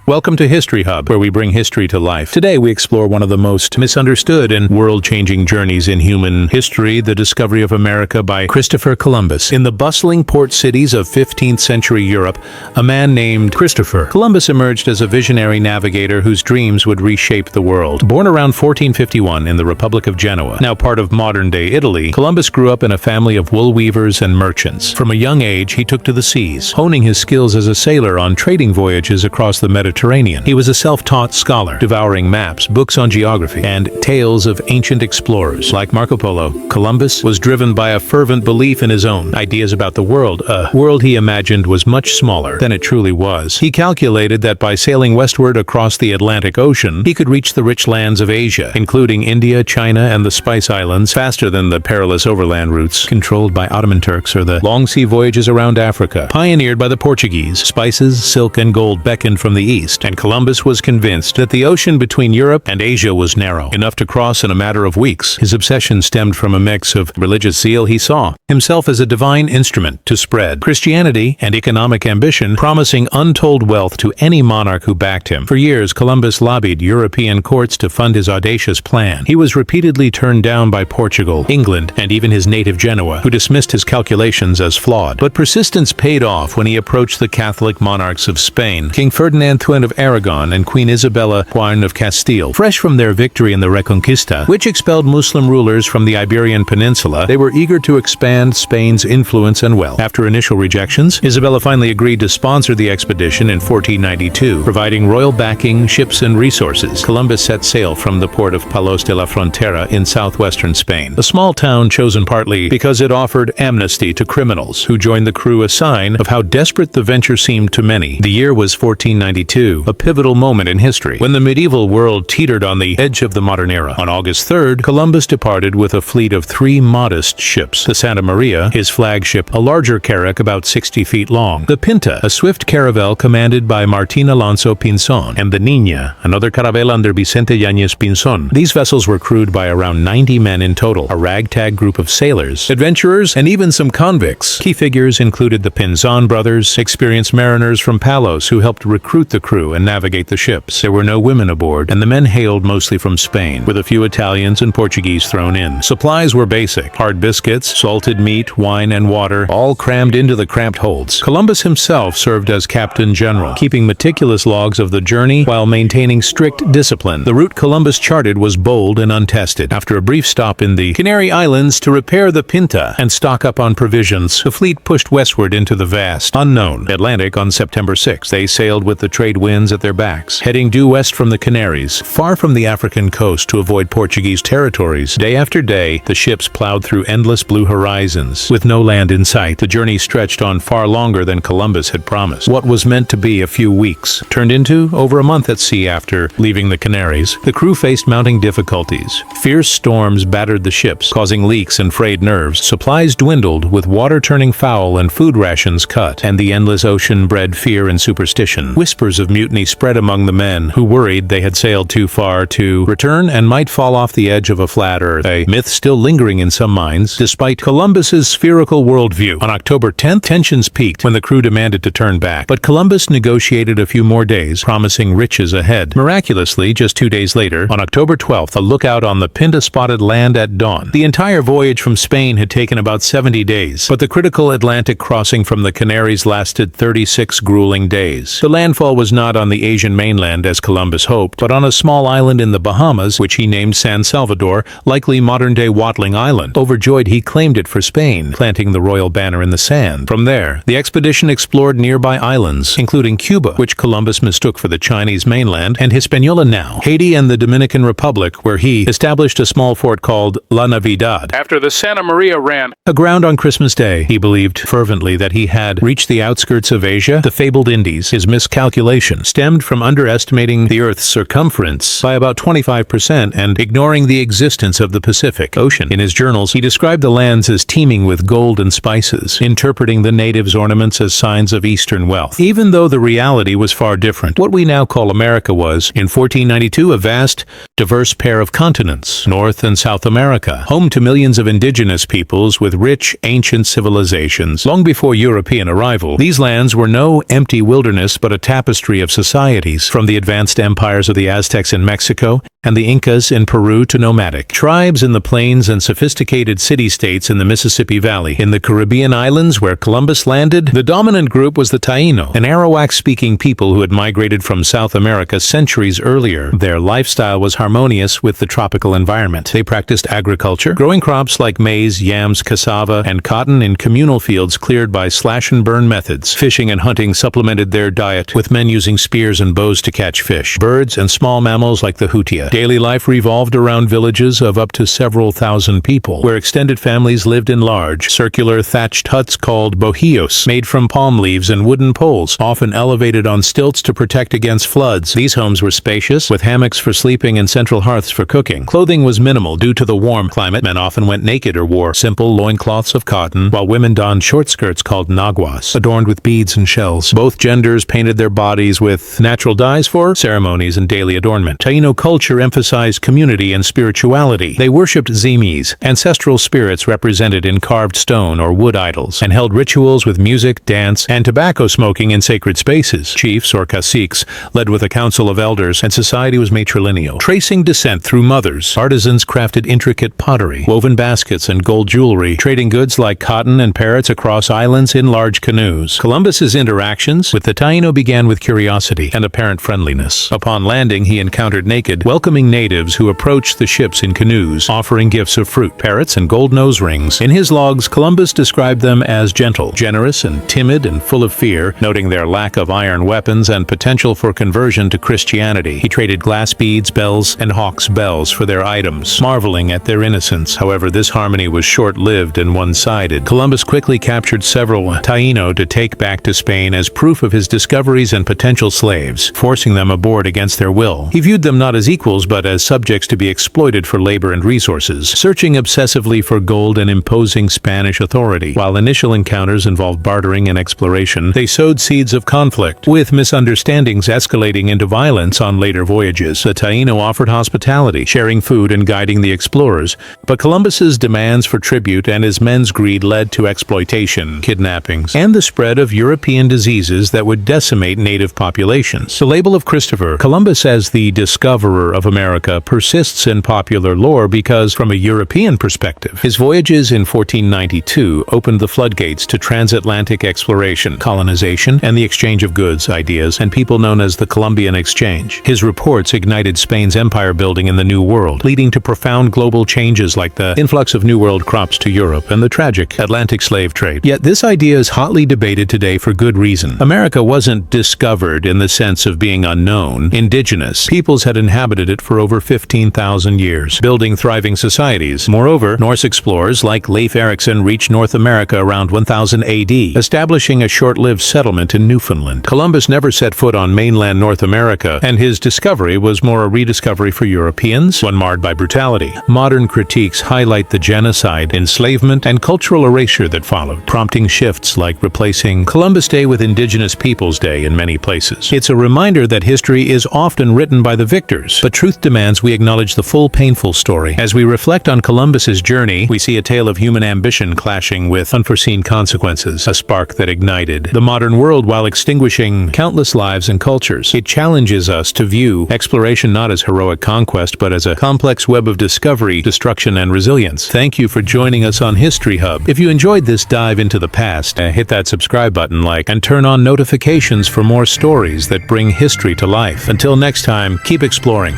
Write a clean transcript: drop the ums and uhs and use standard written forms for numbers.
Welcome to History Hub, where we bring history to life. Today we explore one of the most misunderstood and world-changing journeys in human history, the discovery of America by Christopher Columbus. In the bustling port cities of 15th century Europe, a man named Christopher Columbus emerged as a visionary navigator whose dreams would reshape the world. Born around 1451 in the Republic of Genoa, now part of modern-day Italy, Columbus grew up in a family of wool weavers and merchants. From a young age, he took to the seas, honing his skills as a sailor on trading voyages across the Mediterranean. He was a self-taught scholar, devouring maps, books on geography, and tales of ancient explorers. Like Marco Polo, Columbus was driven by a fervent belief in his own ideas about the world, a world he imagined was much smaller than it truly was. He calculated that by sailing westward across the Atlantic Ocean, he could reach the rich lands of Asia, including India, China, and the Spice Islands, faster than the perilous overland routes controlled by Ottoman Turks or the long sea voyages around Africa, pioneered by the Portuguese. Spices, silk, and gold beckoned from the east, and Columbus was convinced that the ocean between Europe and Asia was narrow, enough to cross in a matter of weeks. His obsession stemmed from a mix of religious zeal. He saw himself as a divine instrument to spread Christianity and economic ambition, promising untold wealth to any monarch who backed him. For years, Columbus lobbied European courts to fund his audacious plan. He was repeatedly turned down by Portugal, England, and even his native Genoa, who dismissed his calculations as flawed. But persistence paid off when he approached the Catholic monarchs of Spain, King Ferdinand of Aragon and Queen Isabella Juan of Castile. Fresh from their victory in the Reconquista, which expelled Muslim rulers from the Iberian Peninsula, they were eager to expand Spain's influence and wealth. After initial rejections, Isabella finally agreed to sponsor the expedition in 1492, providing royal backing, ships, and resources. Columbus set sail from the port of Palos de la Frontera in southwestern Spain, a small town chosen partly because it offered amnesty to criminals who joined the crew, a sign of how desperate the venture seemed to many. The year was 1492. A pivotal moment in history, when the medieval world teetered on the edge of the modern era. On August 3rd, Columbus departed with a fleet of 3 modest ships. The Santa Maria, his flagship, a larger carrack about 60 feet long. The Pinta, a swift caravel commanded by Martin Alonso Pinzon. And the Niña, another caravel under Vicente Yáñez Pinzon. These vessels were crewed by around 90 men in total, a ragtag group of sailors, adventurers, and even some convicts. Key figures included the Pinzon brothers, experienced mariners from Palos who helped recruit the crew and navigate the ships. There were no women aboard, and the men hailed mostly from Spain, with a few Italians and Portuguese thrown in. Supplies were basic: hard biscuits, salted meat, wine, and water, all crammed into the cramped holds. Columbus himself served as captain general, keeping meticulous logs of the journey while maintaining strict discipline. The route Columbus charted was bold and untested. After a brief stop in the Canary Islands to repair the Pinta and stock up on provisions, the fleet pushed westward into the vast, unknown Atlantic on September 6th. They sailed with the trade winds at their backs, heading due west from the Canaries, far from the African coast to avoid Portuguese territories. Day after day, the ships plowed through endless blue horizons, with no land in sight. The journey stretched on far longer than Columbus had promised. What was meant to be a few weeks turned into over a month at sea. After leaving the Canaries, the crew faced mounting difficulties. Fierce storms battered the ships, causing leaks and frayed nerves. Supplies dwindled, with water turning foul and food rations cut, and the endless ocean bred fear and superstition. Whispers of mutiny spread among the men, who worried they had sailed too far to return and might fall off the edge of a flat earth, a myth still lingering in some minds, despite Columbus's spherical worldview. On October 10th, tensions peaked when the crew demanded to turn back, but Columbus negotiated a few more days, promising riches ahead. Miraculously, just 2 days later, on October 12th, a lookout on the Pinta spotted land at dawn. The entire voyage from Spain had taken about 70 days, but the critical Atlantic crossing from the Canaries lasted 36 grueling days. The landfall was not on the Asian mainland as Columbus hoped, but on a small island in the Bahamas, which he named San Salvador, likely modern-day Watling Island. Overjoyed, he claimed it for Spain, planting the royal banner in the sand. From there, the expedition explored nearby islands, including Cuba, which Columbus mistook for the Chinese mainland, and Hispaniola now, Haiti and the Dominican Republic, where he established a small fort called La Navidad. After the Santa Maria ran aground on Christmas Day, he believed fervently that he had reached the outskirts of Asia, the fabled Indies. His miscalculation stemmed from underestimating the Earth's circumference by about 25% and ignoring the existence of the Pacific Ocean. In his journals, he described the lands as teeming with gold and spices, interpreting the natives' ornaments as signs of Eastern wealth. Even though the reality was far different, what we now call America was, in 1492, a vast, diverse pair of continents, North and South America, home to millions of indigenous peoples with rich, ancient civilizations. Long before European arrival, these lands were no empty wilderness but a tapestry of societies, from the advanced empires of the Aztecs in Mexico and the Incas in Peru to nomadic tribes in the plains and sophisticated city-states in the Mississippi Valley. In the Caribbean islands where Columbus landed, the dominant group was the Taino, an Arawak-speaking people who had migrated from South America centuries earlier. Their lifestyle was harmonious with the tropical environment. They practiced agriculture, growing crops like maize, yams, cassava, and cotton in communal fields cleared by slash-and-burn methods. Fishing and hunting supplemented their diet, with men using spears and bows to catch fish, birds, and small mammals like the hutia. Daily life revolved around villages of up to several thousand people, where extended families lived in large, circular thatched huts called bohíos, made from palm leaves and wooden poles, often elevated on stilts to protect against floods. These homes were spacious, with hammocks for sleeping and central hearths for cooking. Clothing was minimal due to the warm climate. Men often went naked or wore simple loincloths of cotton, while women donned short skirts called naguas, adorned with beads and shells. Both genders painted their bodies with natural dyes for ceremonies and daily adornment. Taino culture emphasized community and spirituality. They worshipped zimis, ancestral spirits represented in carved stone or wood idols, and held rituals with music, dance, and tobacco smoking in sacred spaces. Chiefs, or caciques, led with a council of elders, and society was matrilineal, tracing descent through mothers. Artisans crafted intricate pottery, woven baskets, and gold jewelry, trading goods like cotton and parrots across islands in large canoes. Columbus's interactions with the Taino began with curiosity and apparent friendliness. Upon landing, he encountered naked, welcoming natives who approached the ships in canoes, offering gifts of fruit, parrots, and gold nose rings. In his logs, Columbus described them as gentle, generous, and timid, and full of fear, noting their lack of iron weapons and potential for conversion to Christianity. He traded glass beads, bells, and hawks' bells for their items, marveling at their innocence. However, this harmony was short-lived and one-sided. Columbus quickly captured several Taino to take back to Spain as proof of his discoveries and potential slaves, forcing them aboard against their will. He viewed them not as equals but as subjects to be exploited for labor and resources, searching obsessively for gold and imposing Spanish authority. While initial encounters involved bartering and exploration, they sowed seeds of conflict, with misunderstandings escalating into violence on later voyages. The Taino offered hospitality, sharing food and guiding the explorers, but Columbus's demands for tribute and his men's greed led to exploitation, kidnappings, and the spread of European diseases that would decimate native populations. The label of Christopher Columbus as the discoverer of America persists in popular lore because, from a European perspective, his voyages in 1492 opened the floodgates to transatlantic exploration, colonization, and the exchange of goods, ideas, and people known as the Columbian Exchange. His reports ignited Spain's empire building in the New World, leading to profound global changes like the influx of New World crops to Europe and the tragic Atlantic slave trade. Yet this idea is hotly debated today for good reason. America wasn't discovered in the sense of being unknown. Indigenous peoples had inhabited it for over 15,000 years, building thriving societies. Moreover, Norse explorers like Leif Erikson reached North America around 1000 AD, establishing a short-lived settlement in Newfoundland. Columbus never set foot on mainland North America, and his discovery was more a rediscovery for Europeans, one marred by brutality. Modern critiques highlight the genocide, enslavement, and cultural erasure that followed, prompting shifts like replacing Columbus Day with Indigenous Peoples Day in many places. It's a reminder that history is often written by the victors, but truth demands we acknowledge the full painful story. As we reflect on Columbus's journey, we see a tale of human ambition clashing with unforeseen consequences, a spark that ignited the modern world while extinguishing countless lives and cultures. It challenges us to view exploration not as heroic conquest, but as a complex web of discovery, destruction, and resilience. Thank you for joining us on History Hub. If you enjoyed this dive into the past, hit that subscribe button, and turn on notifications for more stories that bring history to life. Until next time, keep exploring.